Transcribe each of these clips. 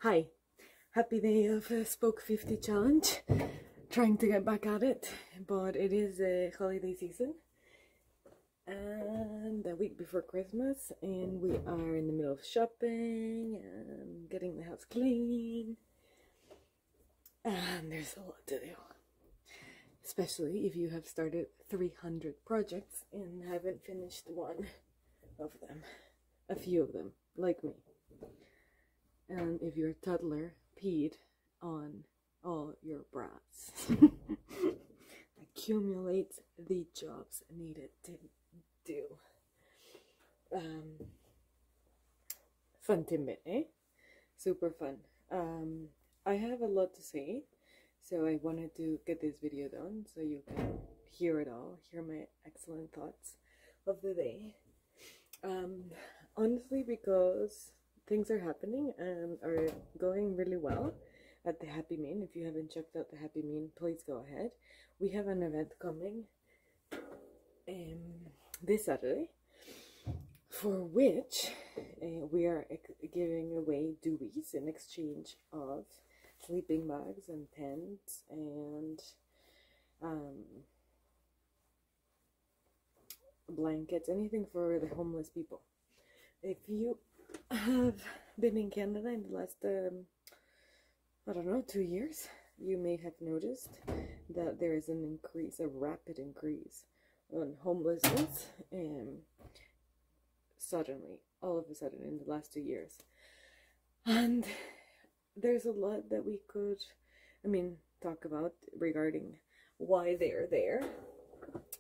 Hi, happy day of Spoke 50 challenge. Trying to get back at it, but it is a holiday season and a week before Christmas, and we are in the middle of shopping and getting the house clean, and there's a lot to do, especially if you have started 300 projects and haven't finished one of them, a few of them, like me. And if your toddler peed on all your bras, accumulate the jobs needed to do. Fun tidbit, eh? Super fun. I have a lot to say, so I wanted to get this video done so you can hear it all, hear my excellent thoughts of the day. Honestly, because things are happening and are going really well at the Happy Mean. If you haven't checked out the Happy Mean, please go ahead. We have an event coming this Saturday, for which we are giving away doobies in exchange of sleeping bags and tents and blankets, anything for the homeless people. If you have been in Canada in the last, I don't know, 2 years, you may have noticed that there is an increase, a rapid increase on homelessness, suddenly, all of a sudden, in the last 2 years. And there's a lot that we could, talk about regarding why they're there.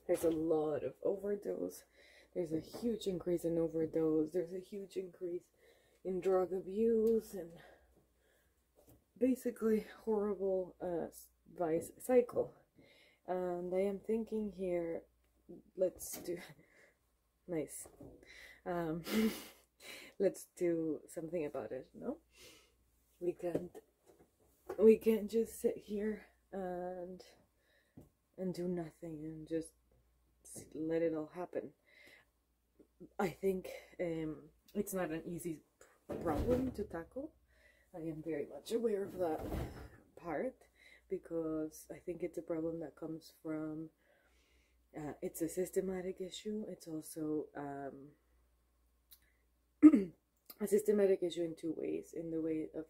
There's a lot of overdose. There's a huge increase in overdose. There's a huge increase in drug abuse and basically horrible vice cycle. And I am thinking here, let's do nice. Let's do something about it. No, we can't just sit here and do nothing and just let it all happen. I think it's not an easy problem to tackle. I am very much aware of that part, because I think it's a problem that comes from, it's a systematic issue. It's also a systematic issue in two ways: in the way of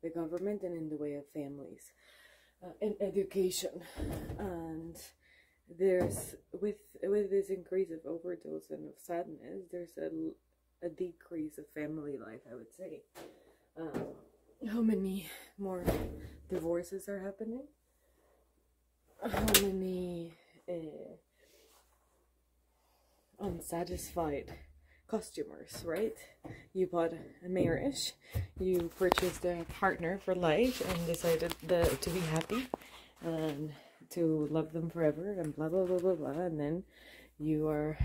the government and in the way of families and education. And there's, with this increase of overdose and of sadness, there's a decrease of family life, I would say. How many more divorces are happening? How many unsatisfied customers, right? You bought a marriage, you purchased a partner for life and decided to be happy and to love them forever and blah blah blah blah blah, and then you are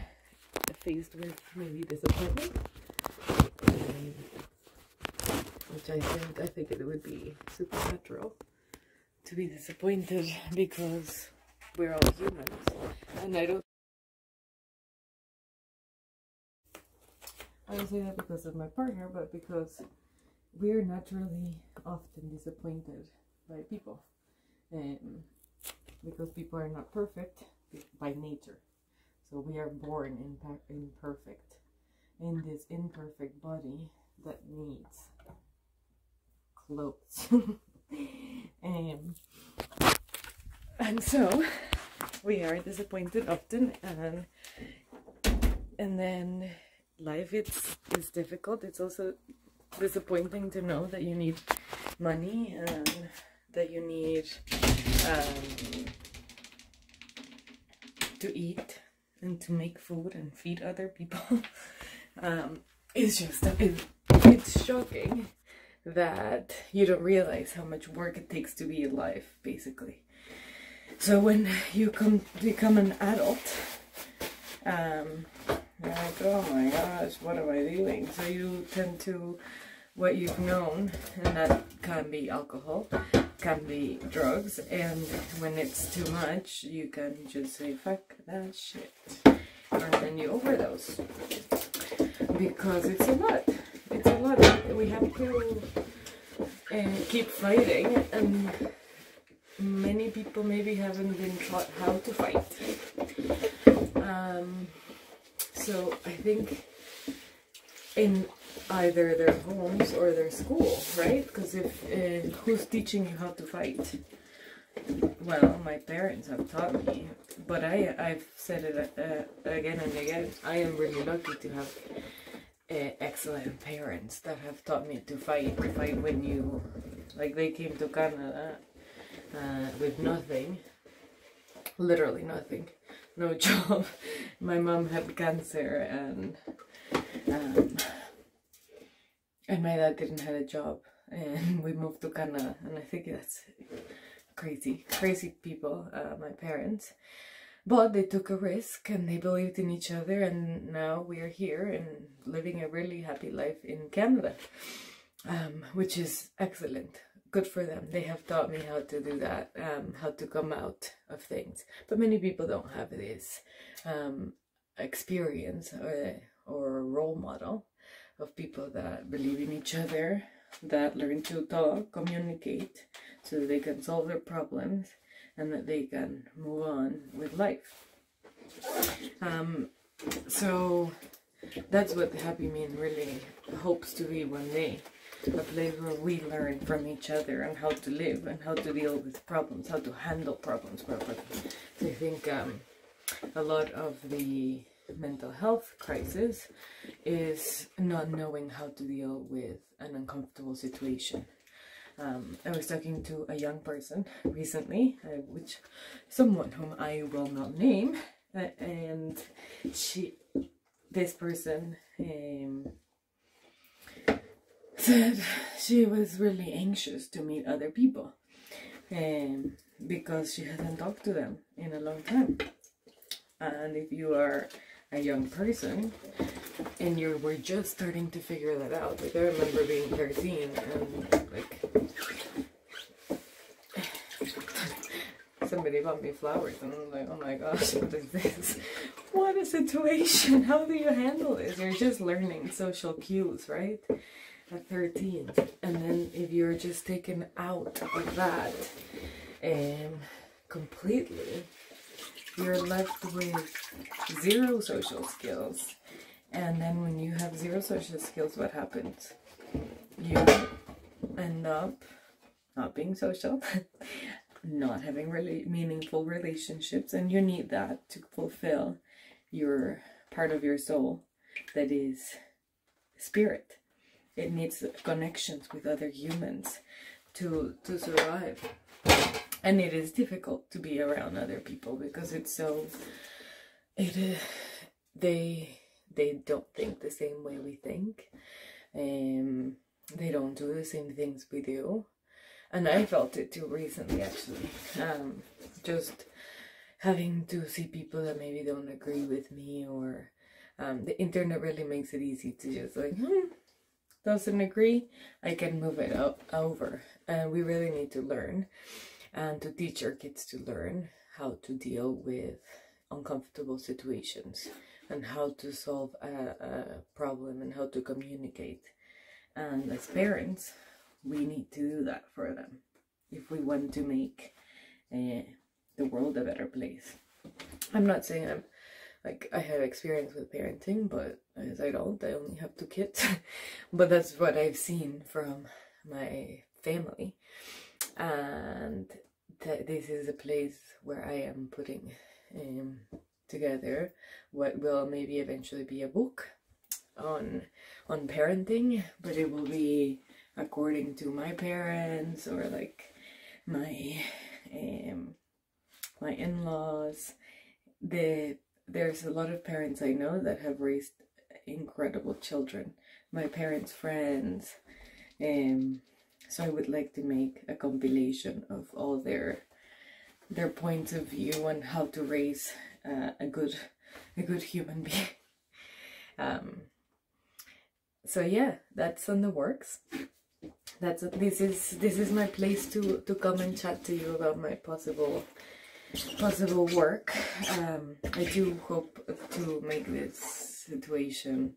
faced with maybe disappointment, which I think it would be super natural to be disappointed, because we're all humans. And I don't say that because of my partner, but because we're naturally often disappointed by people, because people are not perfect by nature. So we are born imperfect in this imperfect body that needs clothes. And so we are disappointed often, and then life is difficult. It's also disappointing to know that you need money and that you need to eat and to make food and feed other people. It's just it's shocking that you don't realize how much work it takes to be alive, basically. So when you become an adult, you're like, oh my gosh, what am I doing? So you tend to what you've known, and that can be alcohol, can be drugs, and when it's too much, you can just say, fuck that shit, and then you overdose, because it's a lot. We have to keep fighting, and many people maybe haven't been taught how to fight. So I think in either their homes or their school, right? Because if who's teaching you how to fight? Well, my parents have taught me, but I've said it again and again. I am really lucky to have excellent parents that have taught me to fight when you, like, they came to Canada with nothing, literally nothing, no job. My mom had cancer, and my dad didn't have a job, and we moved to Canada, and I think that's crazy people, my parents. But they took a risk and they believed in each other, and now we are here and living a really happy life in Canada, which is excellent. Good for them. They have taught me how to do that, how to come out of things. But many people don't have this experience or role model of people that believe in each other, that learn to talk, communicate, so that they can solve their problems and that they can move on with life. So that's what the Happy Mean really hopes to be one day. A place where we learn from each other and how to live and how to deal with problems, how to handle problems properly. So I think a lot of the mental health crisis is not knowing how to deal with an uncomfortable situation. I was talking to a young person recently, someone whom I will not name, and this person said she was really anxious to meet other people, because she hadn't talked to them in a long time. And if you are a young person and you were just starting to figure that out, like I remember being 13 and like somebody bought me flowers and I'm like, oh my gosh, what is this? What a situation! How do you handle this? You're just learning social cues, right? At 13. And then if you're just taken out of that completely, you're left with zero social skills. And then when you have zero social skills, what happens? You end up not being social, not having really meaningful relationships, and you need that to fulfill your part of your soul, that is spirit. It needs connections with other humans to survive. And it is difficult to be around other people because it's so, they don't think the same way we think. They don't do the same things we do. And I felt it too recently, actually. Just having to see people that maybe don't agree with me, or the internet really makes it easy to just like, doesn't agree, I can move it over. And we really need to learn and to teach our kids to learn how to deal with uncomfortable situations and how to solve a problem and how to communicate. And as parents, we need to do that for them if we want to make the world a better place. I'm not saying I have experience with parenting, but as I only have 2 kids. But that's what I've seen from my family. And this is a place where I am putting together what will maybe eventually be a book on parenting, but it will be according to my parents, or like my my in-laws. There's a lot of parents I know that have raised incredible children, my parents' friends, so I would like to make a compilation of all their points of view on how to raise a good human being. So yeah, that's on the works. This is my place to come and chat to you about my possible work. I do hope to make this situation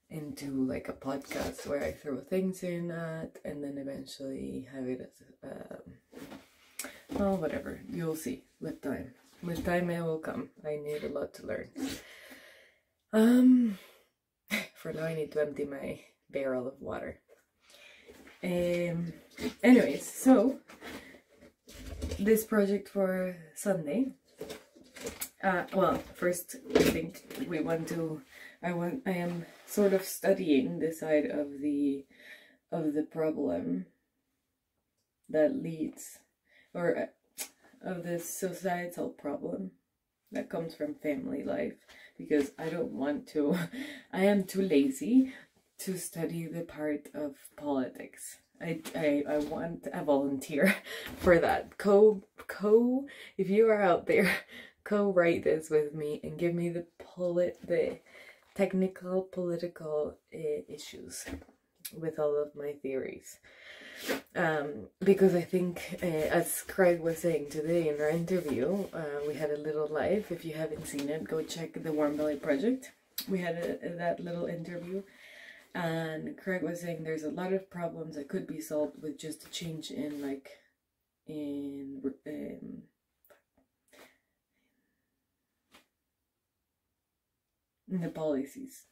into like a podcast where I throw things in at, and then eventually have it as well, whatever, you'll see with time. With time it will come. I need a lot to learn. For now I need to empty my barrel of water. Anyways, so this project for Sunday. Well, first I think we want to. I am sort of studying the side of the problem that leads, or of the societal problem that comes from family life, because I don't want to. I am too lazy to study the part of politics. I want a volunteer for that. If you are out there, co-write this with me and give me the technical political issues with all of my theories. Because I think, as Craig was saying today in our interview, we had a little live. If you haven't seen it, go check the Warm Belly Project. We had that little interview, and Craig was saying there's a lot of problems that could be solved with just a change in the policies.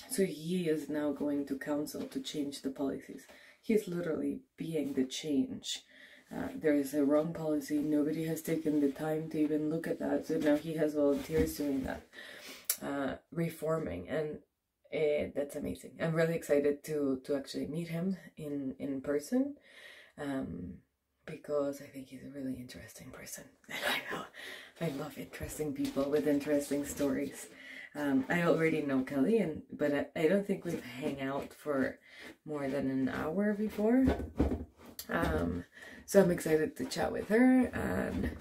So he is now going to council to change the policies. He's literally being the change. There is a wrong policy. Nobody has taken the time to even look at that. So now he has volunteers doing that, reforming, and that's amazing. I'm really excited to actually meet him in person, because I think he's a really interesting person. I love interesting people with interesting stories. I already know Kelly, but I don't think we've hang out for more than an hour before. So I'm excited to chat with her and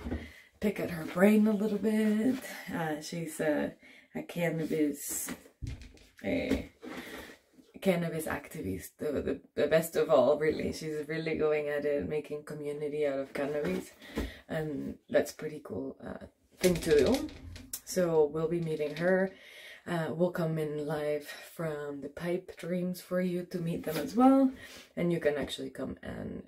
pick at her brain a little bit. She's a cannabis activist, the best of all, really. She's really going at it, making community out of cannabis, and that's pretty cool thing to do. So we'll be meeting her. We'll come in live from the Pipe Dreams for you to meet them as well, and you can actually come and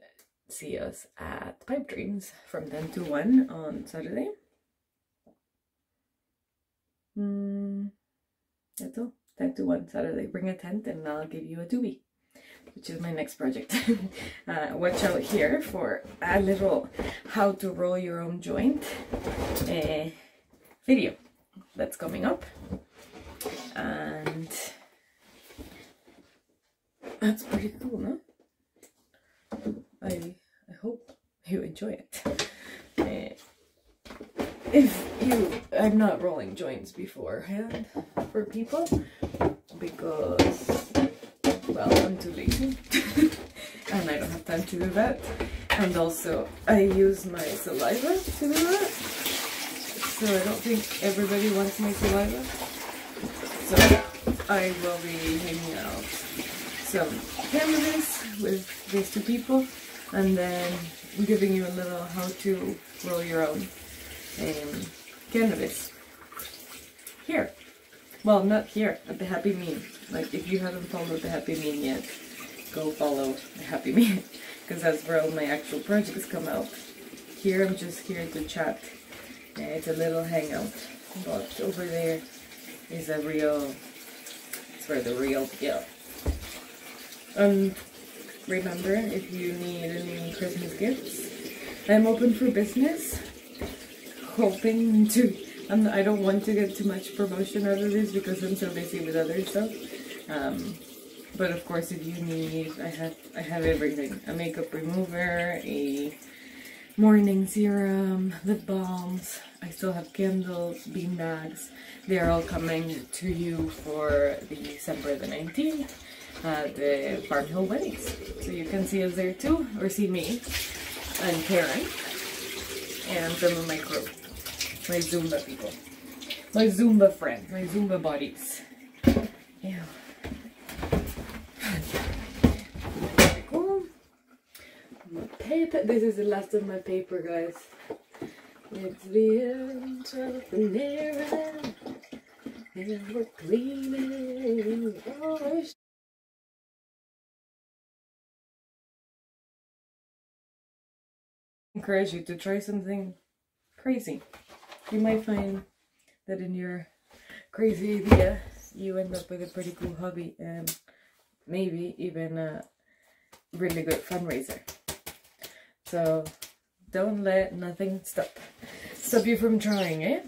see us at Pipe Dreams from 10 to 1 on Saturday. That's all. 10 to 1 Saturday. Bring a tent and I'll give you a doobie, which is my next project. Watch out here for a little how to roll your own joint video that's coming up, and that's pretty cool, no? I hope you enjoy it. I'm not rolling joints beforehand for people because, well, I'm too lazy and I don't have time to do that, and also I use my saliva to do that, so I don't think everybody wants my saliva. So I will be hanging out some cannabis with these two people, and then giving you a little how to roll your own cannabis here. Well, not here, at the Happy Mean. Like, if you haven't followed the Happy Mean yet, go follow the Happy Mean, because that's where all my actual projects come out. Here, I'm just here to chat. It's a little hangout, but over there is a real, it's where the real deal. Remember, if you need any Christmas gifts, I'm open for business. Hoping to, I don't want to get too much promotion out of this because I'm so busy with other stuff. But of course, if you need, I have everything: a makeup remover, a morning serum, lip balms. I still have candles, bean bags. They're all coming to you for the December the 19th, the Farm Hill weddings. So you can see us there too, or see me and Karen and some of my crew. My Zumba people. My Zumba friends. My Zumba buddies. Yeah. Cool. My paper. This is the last of my paper, guys. It's the end of an era. And we're cleaning. Oh, I encourage you to try something crazy. You might find that in your crazy idea, you end up with a pretty cool hobby and maybe even a really good fundraiser. So don't let nothing stop you from trying, eh?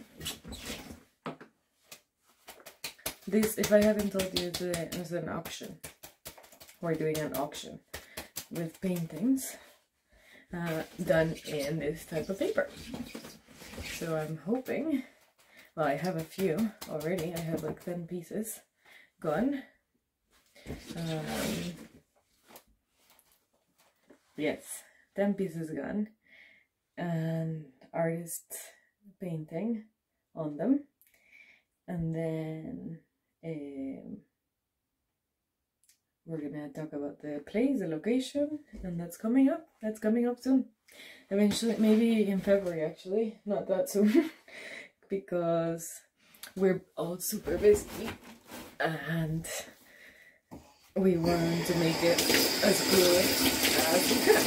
This, if I haven't told you, is an auction. We're doing an auction with paintings done in this type of paper. So I'm hoping, well, I have a few already. I have like 10 pieces gone. Yes, 10 pieces gone, and artist painting on them, and then we're gonna talk about the place, the location, and that's coming up. That's coming up soon. Eventually, maybe in February actually, not that soon, because we're all super busy and we want to make it as good as we can.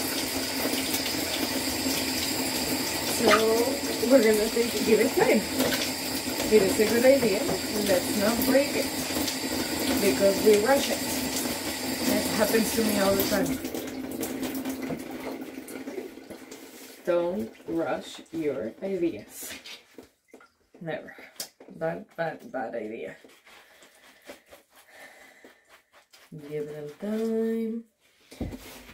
So we're gonna give it time. It is a good idea. Let's not break it because we rush it. That happens to me all the time. Don't rush your ideas. Never. Bad idea. Give them time.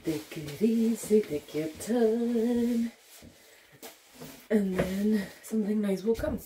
Take it easy, take your time. And then something nice will come.